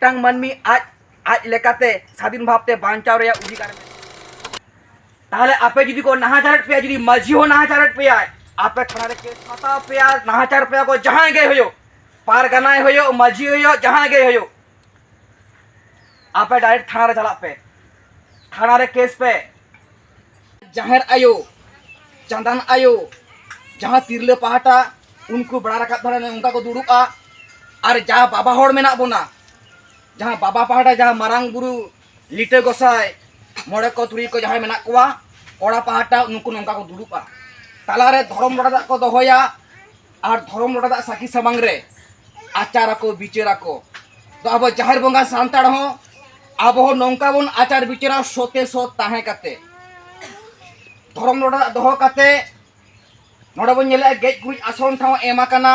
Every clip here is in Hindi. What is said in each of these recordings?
मिटटांग मानमी आज आज लेकाते स्वाधीन भावते बांचाव रे अधिकार में ताहले आपे जुदी को नाहाचारट पे जुदी माझी हो नाहाचारट पे आए आपे थाना रे केस हटाव पे आ नाहाचार पे को जहां गए होयो पारगनाय होयो माझी होयो जहां गए होयो आपे डायरेक्ट थाना रे चला पे थाना रे केस पे जाहिर आयो चंदन आयो जहां तिरले पहाटा उनको बड़ा रखा धरा ने उनका को दुड़ुबा और जहां बाबा होड़ मेना बोना जहां बाबा पहाटा जहां मारांग बुरु लिटे गोसाई मोड़े को तुरी को जहां मेना कोवा कोड़ा पहाटा उनको नोंका को दुड़ुबा तालारे धर्म लड़ा को दोहोया और धर्म लड़ा साखी समांग रे आचार को बिचारा को तो अब जाहिर बंगा सांताड़ हो अब हो नोंका बन आचार बिचारा सोते सो ताहे कते धर्म लड़ा दोहो कते नोड़ा बन नेले गेज गुज आसन ठाव एमा कना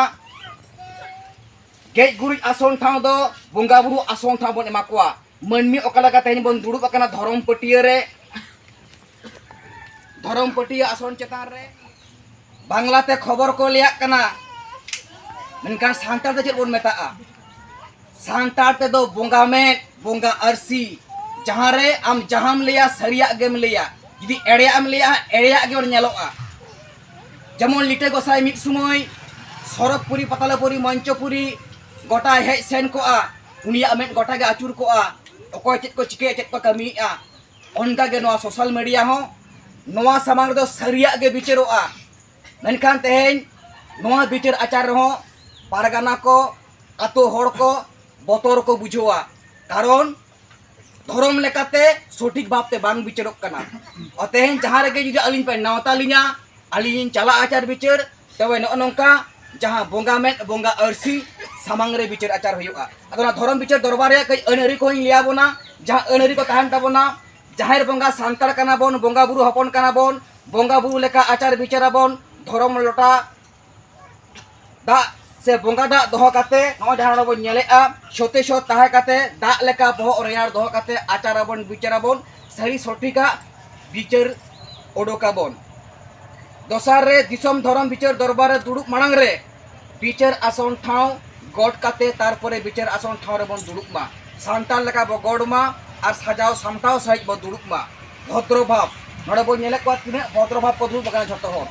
गेज गुज आसन ठाव दो बंगा बुरु आसन ठाव बन एमा कोआ मनमी ओकला का तेन बन दुड़ुब कना धर्म पटिया आसन चेतान रे बांग्लाते खबर को लिया कना मेनकान सांतार दे चेद बन मेताआ सांतार ते दो बंगा में बंगा अरसी जहां रे आम जहाम लिया सरिया गेम लिया यदि एड़ेयाम लिया एड़ेया गे नेलोआ जेमन लिटे गोसाई मिद समय सरकपुरी पतालपुरी मंचपुरी गोटा हेज सेन कोआ उनिया में गोटा गे आचुर कोआ अकोय चेद को चिके चेद को कमीआ ओनका गे नोआ सोशल मीडिया हो नोआ समांग दो सरिया गे बिचारोआ मेनखान तेहेन नोआ बिचार आचार हो पारगाना को आतो होड़ को बतर को बुझोआ कारण धर्म लेकाते सठिक भावते बांग बिचारोक कना और तेहेन जहां रेगे जुदी अलिन पे नावता लिना अलिन चला आचार बिचार तबे नोंका जहां बोंगा में बोंगा अरसी सामांग रे बिचार आचार होयुआ अदो ना धर्म बिचार दरबार रे कई अनहरी को लिया बोना जहां अनहरी को तहन ताबोना जाहिर बंगा सांतार कना बोन बोंगा बुरु हपन कना बोन बोंगा बुरु लेका आचार बिचारा बोन धर्म लोटा दा से बोंगा दा दोहो काते नो जहां बन नेलेआ सोते सो ताहे काते दा लेका बहो रेयार दोहो काते आचार बोन बिचारा बोन सही सठिका बिचार ओडोका बोन दोसार रे दिसम धर्म बिचार दरबार दुड़ुब मांग रे बिचार आसन ठाव गड काते तारपरे बिचार आसन ठाव रे बन दुड़ुब मा सांताल लेका बो गड मा और साजाव सामटाव सहित बो दुड़ुब मा भद्र भाव नोडे बो नेले को तिना भद्र भाव को दुड़ुब बका जतो हो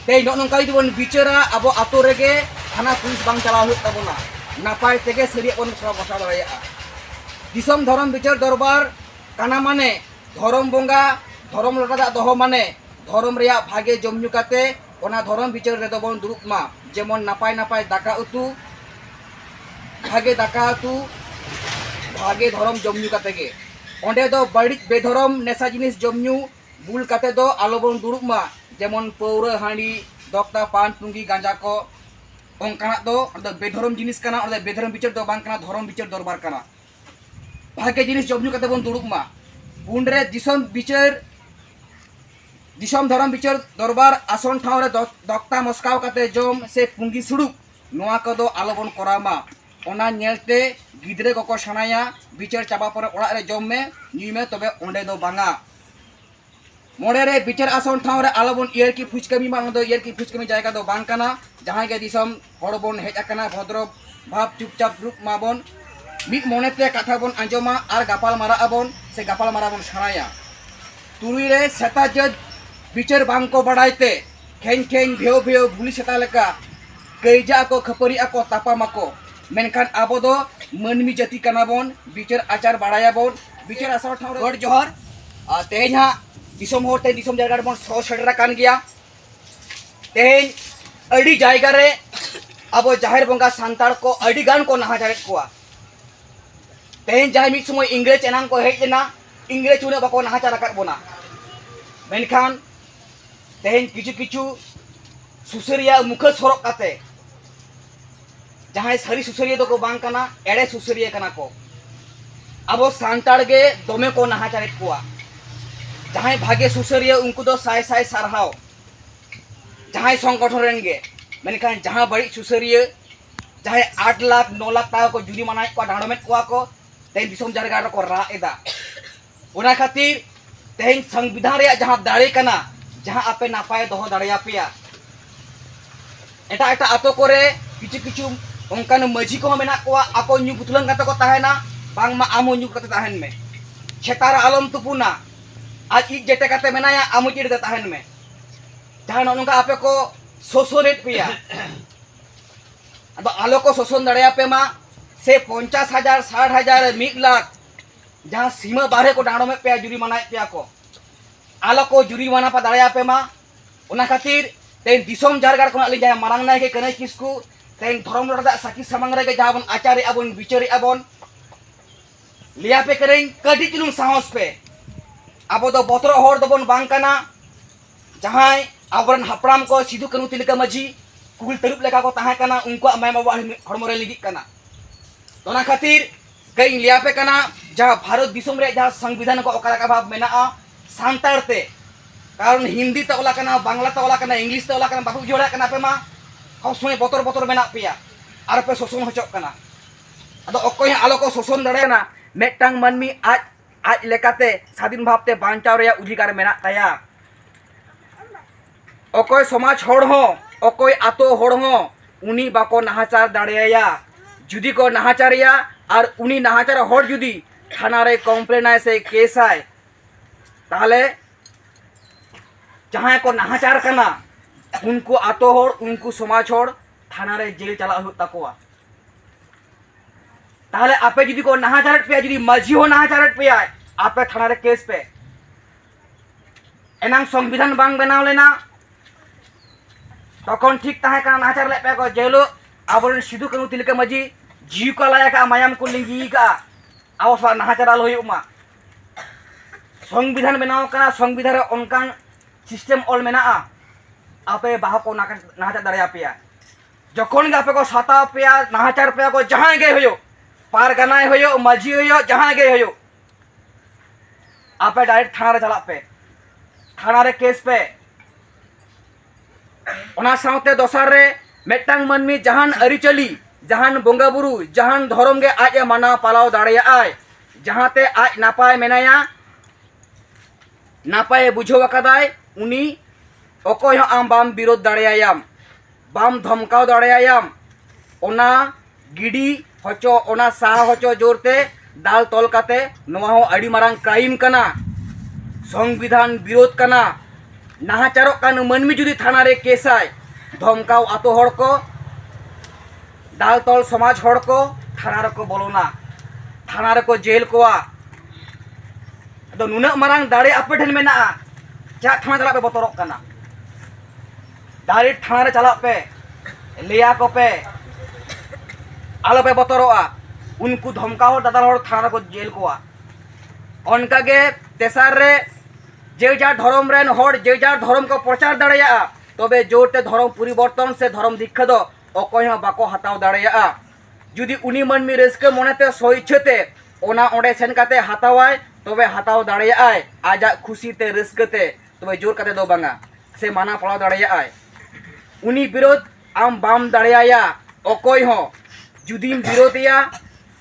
ते नो नंका जुदी बन बिचारा अबो आतो रेगे थाना पुलिस बांग चलाव हुत ताबोना नापाय तेगे सरिया बन सरा बसा दाया दिसम धर्म बिचार दरबार काना माने धर्म बंगा धर्म लटा दोहो माने धर्म रेया भागे जमनु काते ओना धर्म बिचार रे दो बन दुड़ुब मा जेमन नापाय नापाय दाका उतु भागे दाका उतु भागे धर्म जमनु काते गे ओंडे दो बड़ी बेधर्म नेसा जिनिस जमनु बुल काते दो आलो बन दुड़ुब मा जेमन पौरा हांडी दक्ता पान पुंगी गांजा को ओंकाना दो बेधर्म जिनिस कना और बेधर्म बिचार दो बांग कना धर्म बिचार दरबार कना भागे जिनिस जमनु काते बन दुड़ुब मा उनरे दिसम बिचार दिसम धर्म बिचार दरबार आसन ठाव रे दक्ता मस्काव काते जम से पुंगी सुड़ुक नोआ को दो आलो बन करामा ओना नेलते गिदरे को सनाया बिचार चाबा पर ओड़ा रे जम में नी में तबे ओंडे दो बांगा मोड़े रे बिचार आसन ठाव रे आलो बन इयर की फुचकमी मा दो इयर की फुचकमी जायगा दो बांग कना जहां के दिसम हड़ बन हेज अकना भद्र भाव चुपचाप रुक मा बन मिद मोनेते कथा बन आंजमा और गापाल मारा अबन से गापाल मारा बन सनाया तुरुई रे सेता जज बिचार बांग को बड़ाइते खेन खेन भेव भेव भूली सेता लेका कैजा को खपरिया को तापामा को मेनखान आबो दो मनमी जाति कना बन बिचार आचार बाड़ाया बन बिचार आसार ठाव रे गड जोहर तेहेन हा दिसम होते दिसम जायगा रे बन सो सेडरा कान गया तेहेन अडी जायगा रे अब जाहिर बंगा सांतार को अडी गान को नाहाचारेत कोआ तेहेन जाय मिद समय इंग्रेज एनांग को हेज लेना इंग्रेज उने बाको नाहाचार आकाद बोना मेनखान तेहेन किछु किछु सुसरिया मुख सरक काते जहां सरी सुसरिया दो को बांग कना एड़े सुसरिया कना को अब सांतार गे दोमे को नाहाचारेत कोआ जहां भागे सुसरिया उनको दो साय साय सारहाव जहां संगठन रेन गे मेनखान जहां बड़ी सुसरिया जहां 8 लाख 9 लाख टाका को जुरी मनाय को डांडोमेट को तेहेन दिसम जारगा रे को रा एदा ओना खातिर तेहेन संविधान रे जहां दाड़े कना जहां आपे नापाय दोहो दाड़िया पेया एटा एटा आतो करे किछु किछु onkan maji ko menak ko ako nyu putulan kata ko tahena bang ma amu nyu kata tahen me chetara alam tupuna aji jete kata menaya amu jide tahen me jahan onka ape ko sosoret pia ado alo ko soson dare ape ma se 50,000 60,000 1 lakh जहाँ सीमा बाहर को डांडो में पे जुरी मनाए पे को आलो को जुरी मना पा दाड़े पे मा उना खातिर तेन दिसोम जारगार को ले जाय मारंग नाय के कने किसकु तेन धर्म रदा साकी समंग रे के जाबन आचार्य अबन विचारी अबन लिया पे करें कडी चुनुम साहस पे अब दो बतर होर दबन बांग कना जहां आवरन हपराम को सिधु कनु तिलका मजी कुल तरुप लेका को ताहा कना उनको मैं बाबा हड़मो रे लिगी कना तोना खातिर कई लिया पे कना जहाँ भारत दिसोम रे जहाँ संविधान को ओकरा का भाव मेना सांतार ते कारण हिंदी ते ओला कना बांग्ला ते ओला कना इंग्लिश ते ओला कना बापू जोड़ा कना पे मा हौ समय बतर बतर मेना पिया आर पे सोसन होचक कना अदो ओकोय आलो को सोसन दड़े ना मेटांग मनमी आज आज लेकाते स्वाधीन भावते बांचाव रे अधिकार मेना ताया ओकोय समाज होड़ हो ओकोय आतो होड़ हो उनी बाको नाहाचार दाड़ेया जुदी को नाहाचारिया और उनी नाहाचार होड़ जुदी थाना रे कम्प्लेन आए से केस आए ताहले जहाँ को नाहाचार कना उनको आतो होड़ उनको समाज होड़ थाना रे जेल चला हो तकोआ ताहले आपे जुदी को नाहाचार पे जुदी मजी हो नाहाचार पे आए आपे थाना रे केस पे एनांग संविधान बांग बनाव लेना तखन ठीक ताहे कना नाहाचार ले पे को जेलो आबरन सिधु कनु तिलका मजी जीव को लाया का मायाम को लिंगी का आवास नाहाचार आलो हुमा संविधान बनाव कना संविधान रे ओनकान सिस्टम ऑल मेना आपे बाह को नाहाचार दाड़े पेया जखन गे आपे को साता पेया नाहाचार पेया को जहां गे होयो पारगानाय होयो मजी होयो जहां गे होयो आपे डायरेक्ट थाना रे चला पे थाना रे केस पे ओना साउते दोसार रे मेटांग मनमी जहान अरिचली जहान बोंगा बुरु जहान धर्म गे आज माना पालाव दाड़ेया आय जहाते आज नापाय मेनाया नापाय बुझो वकादाय उनी ओकोय हो आम बाम विरोध दाड़ेयाम बाम धमकाव दाड़ेयाम ओना गिडी होचो ओना साह होचो जोरते दाल तोल काते नोवा हो अड़ी मारांग क्राइम कना संविधान विरोध कना नाहाचारो कान मनमी जुदी थाना रे केसाय धमकाव आतो होड़ को दाल तोल समाज होड़ को थाना रे को बोलोना थाना रे को जेल कोआ तो नुना मारांग दाड़े आपे ठेन मेना चा थाना चला पे बतरक कना डायरेक्ट थाना रे चला पे लिया को पे आलो पे बतरोआ उनको धमकाव दादा होड़ थाना को जेल कोआ उनका गे तेसार रे जे जा धर्म रेन होड़ जे जा धर्म को प्रचार दाड़ेया तबे जोरते धर्म परिवर्तन से धर्म दीक्षा दो ओकोय हो बाको हताव दाड़ेया जुदी उनी मनमी रस्के मनेते सोइछते ओना ओंडे सेन काते हतावाय तबे हताव दाड़ेयाय आजा खुशीते रस्केते तबे जोर काते दो बांगा से माना पड़ा दाड़ेयाय उनी विरोध आम बाम दाड़ेया ओकोय हो जुदीम विरोधिया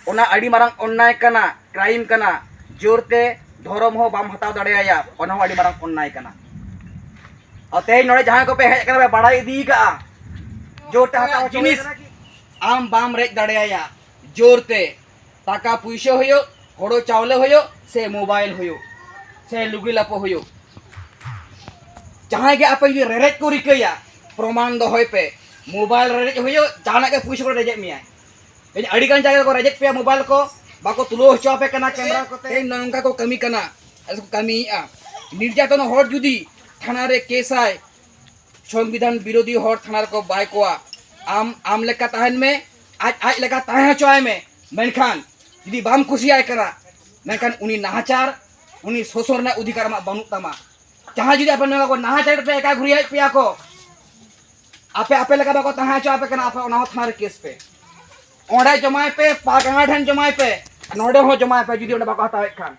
ओना अड़ी मारांग अन्याय कना क्राइम कना जोरते धर्म हो बाम हताव दाड़ेया ओना हो अड़ी मारांग अन्याय कना और तेज नोड़े जहां को पे हेज कना बड़ा दी का जोरते हताव जिनिस आम बाम रेज दाड़ेया जोरते टाका पुइसो होयो होड़ो चावले होयो से मोबाइल होयो से लुगी लापो होयो जहां के आपे ये रेरेज को रिकया प्रमाण दो होय पे मोबाइल रेरेज होयो जाना के पुइसो को रेजे मिया ए अड़ी कान जागे को रेजेट पे मोबाइल को बाको तुलो हचो पे कना कैमरा को ते नंका को कमी कना असको कमी आ निर्यातन होड़ जुदी थाना रे केस आय संविधान विरोधी होड़ थाना को बाय कोआ आम लेका ताहन में आज लेका ताहे चोय में मेनखान जुदी बाम खुशी आय करा मेनखान उनी नाहाचार उनी शोषण ना अधिकार मा बानु तमा जहां जुदी अपन को नाहाचार पे एका घुरिया पिया को आपे आपे लेका बाको ताहे चो आपे कना आपे ओना थाना रे केस पे ओंडे जमाय पे पागंगा ठन जमाय पे नोडे हो जमाय पे जुदी ओंडे बाको हतावे खान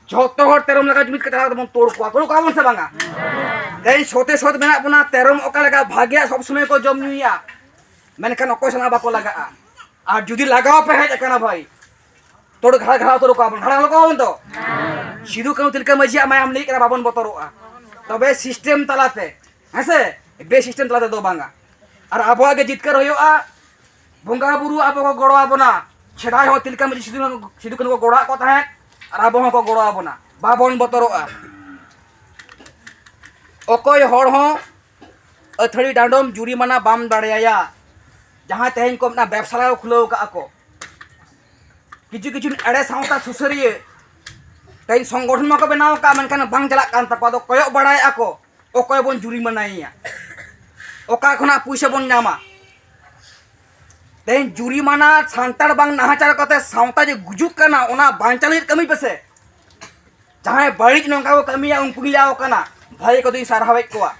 झोतो होड़ तेरम लगा जुमित कथा तमन तोड़ को कामन से बांगा देन छोटे छोट मेना पुना तेरम ओका लगा भाग्या सब समय को जम निया मेनखान ओको सना बाको लगा आ जुदी लगाव पे हेज कना भाई तोड़ घड़ा घड़ा तोड़ को घड़ा लो को तो सिधु कनु तिलका मजी मायाम नहीं करा बाबन बतरोआ तबे सिस्टम तलाते हसे बे सिस्टम तलाते दो बांगा और आबो आगे जितकर होयोआ बोंगा बुरु अब को गड़ो आबोना छेदाय हो तिलका मजी सिदु को गड़ा को तहे और अब को गड़ो आबोना बाबन बतरोआ ओकोय हर हो अथड़ी डांडम जुरिमाना बाम दाड़ेया जहाँ तेहन को अपना व्यवसाय खुलाव का को किचु किचु एड़े सावता सुसरिये तेहन संगठन में को बनाव का मनखान बांग चला कान तकवा दो कयो बड़ाय आको ओकोय बोन जुरिमानाया ओका खना पुइसा बोन नामा तेहन जुरिमाना सांतार बांग नाहाचार कते सावता जे गुजुक काना ओना बांचाली कमी पेसे जहाँ बड़िज नंका को कमिया उनको गिलाव काना भाई को दुई सारहावेक कोआ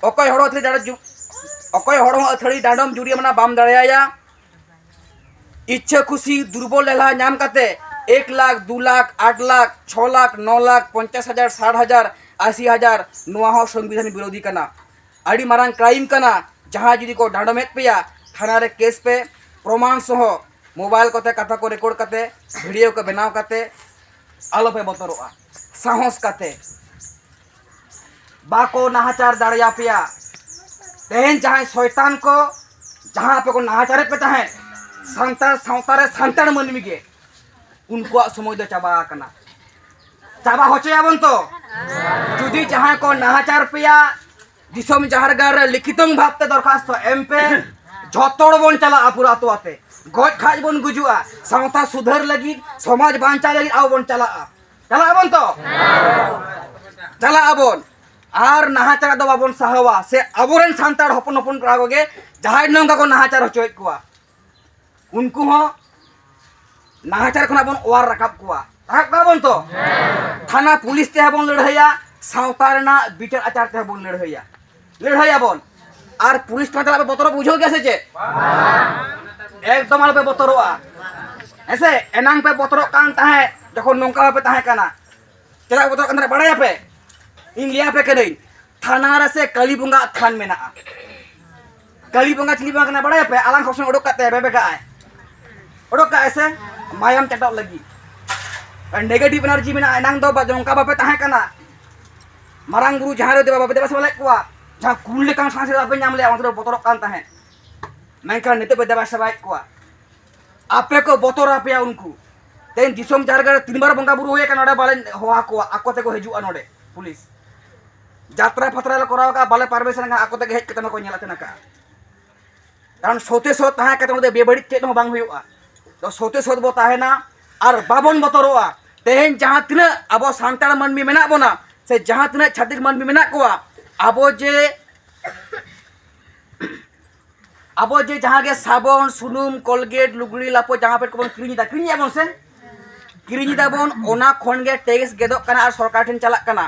ओकोय हड़ो थी दाड़ ओकोय हड़ो अथड़ी डांडम जुरिमाना बाम दाड़ेया इच्छा खुशी दुर्बल लेला नाम काते 1 लाख 2 लाख 8 लाख 6 लाख 9 लाख 50,000 60,000 80,000 नोआ हो संविधान विरोधी कना आड़ी मारांग क्राइम कना जहाँ जुदी को डांडमेट पेया थाना रे केस पे प्रमाण सह मोबाइल कते कथा को रिकॉर्ड कते वीडियो को बनाव कते आलो पे बतरोआ साहस कते बाको नाहाचार दाड़िया पेया तेहन जहाँ शैतान को जहाँ पे को नाहाचारे पे तहे सांतार सावतारे सांतार मनमी के उनको समय दो चाबा कना चाबा होचेयाबन तो जुदी जहाँ को नाहाचार पेया दिसम जाहरगार लिखितम भावते दरखास्त एम पे झतोड़ बोन चला पूरा तो आते गज खाज बोन गुजुआ सावता सुधर लगी समाज बांचा लगी आव बोन चला आबन तो चला आबन आर नाहाचार दो बाबन साहवा से अबोरन सांतार हपन हपन प्रागोगे जहां नंगा को नाहाचार होचोय कुआ उनको हो नाहाचार खना बन ओवार रकाब कुआ राकाबन तो थाना पुलिस ते बन लड़हैया सावतार ना बिचार आचार ते बन लड़हैया बन आर पुलिस थाना पे बतरो बुझो कैसे चे एकदम आल पे बतरोआ ऐसे एनांग पे बतरो कान ताहे जखन नंका पे ताहे काना चला बतरो अंदर बड़ाया पे इंग्लिया पे कदई थाना रे से काली बंगा थान मेना काली बंगा चिली बंगा बड़ाया पे आलांग खसन ओडोक काते बेबे का आए ओडोक का ऐसे मायम चटक लगी नेगेटिव एनर्जी मेना एनांग दो नंका बापे ताहे काना मारांग गुरु जहां रे देवा बापे देवा सवाले कुआ जहां कुल ले कान सांसे बापे नाम ले अंदर बतरो कान ताहे मैंका नेते पे देवा सवाई कुआ आपे को बतरा पे उनको तेन दिसोम जारगार 3 बार बंगा बुरु होए काना बाले होआ को आको ते को हिजुआ नोडे पुलिस जात्रा फतरा कराव का बाले परमिशन का आको ते हेज कते को नेला तना का कारण सोते सो ताहे कते मदे बेबड़ी चेत हो बांग हुआ तो सोते सोत बो ताहेना और बाबन बतरोआ तेहन जहां तिना अबो सांतार मनमी मेना बोना से जहां तिना छातिक मनमी मेना कोआ अबो जे जहां के साबन सुनुम कोलगेट लुगड़ी लापो जहां पे को किरिनी दा किरिनी आबन से किरिनी दाबन ओना खन गे टैक्स गेदो कना और सरकार ठेन चलाक कना